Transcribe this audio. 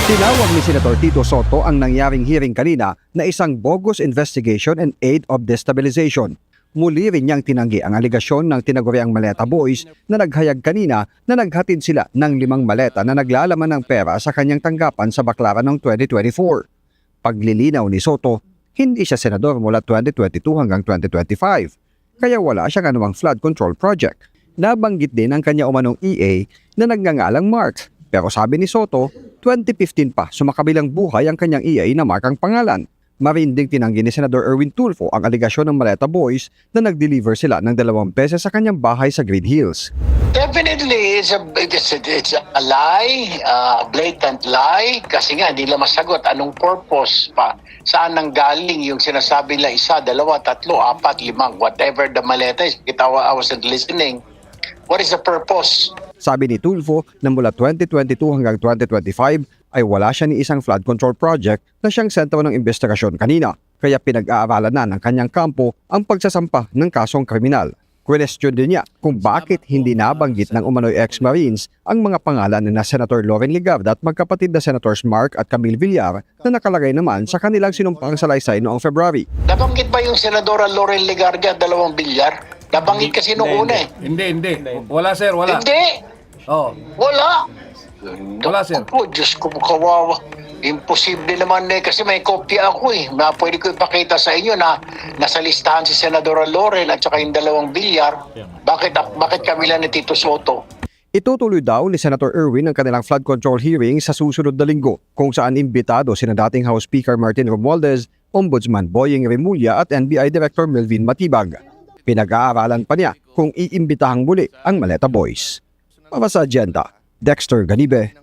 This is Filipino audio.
Tinawag ni Senator Tito Sotto ang nangyaring hearing kanina na isang bogus investigation and aid of destabilization. Muli rin niyang tinanggi ang aligasyon ng tinaguriang Maleta Boys na naghayag kanina na naghatid sila ng 5 maleta na naglalaman ng pera sa kanyang tanggapan sa Baclaran noong 2024. Paglilinaw ni Sotto, hindi siya senador mula 2022 hanggang 2025, kaya wala siyang anumang flood control project. Nabanggit din ang kanya umanong EA na nagngangalang Mark. Pero sabi ni Sotto, 2015 pa sumakabilang buhay ang kanyang EA na Mark ang pangalan. Marinding tinanggi ni Senador Erwin Tulfo ang aligasyon ng Maleta Boys na nag-deliver sila ng 2 beses sa kanyang bahay sa Green Hills. Definitely, it's a lie, a blatant lie. Kasi nga, hindi lang masagot anong purpose pa. Saan nang galing yung sinasabi nila 1, 2, 3, 4, 5, whatever the maleta is. I wasn't listening. What is the purpose? Sabi ni Tulfo na mula 2022 hanggang 2025 ay wala siya ni isang flood control project na siyang sentro ng investigasyon kanina. Kaya pinag-aaralan na ng kanyang kampo ang pagsasampa ng kasong kriminal. Question din niya kung bakit hindi nabanggit ng umano'y ex-Marines ang mga pangalan na Senator Loren Legarda at magkapatid na Senators Mark at Camille Villar na nakalagay naman sa kanilang sinumpang salaysay noong February. Nabanggit ba yung Senadora Loren Legarda at 2 bilyar? Nabanggit kasi noong una eh. Hindi. Wala sir, wala. Hindi! Oh. Wala! Wala, sir. Po, Diyos ko, kawawa. Imposible naman eh, kasi may kopya ako eh. Na pwede ko ipakita sa inyo na nasa listahan si Senadora Loren at saka yung 2 bilyar. Bakit kami lang ni Tito Sotto? Itutuloy daw ni Senator Erwin ang kanilang flood control hearing sa susunod na linggo kung saan imbitado sina dating House Speaker Martin Romualdez, Ombudsman Boying Remulla at NBI Director Melvin Matibag. Pinag-aaralan pa niya kung iimbitahang muli ang Maleta Boys. Para sa Agenda, Dexter Ganibe,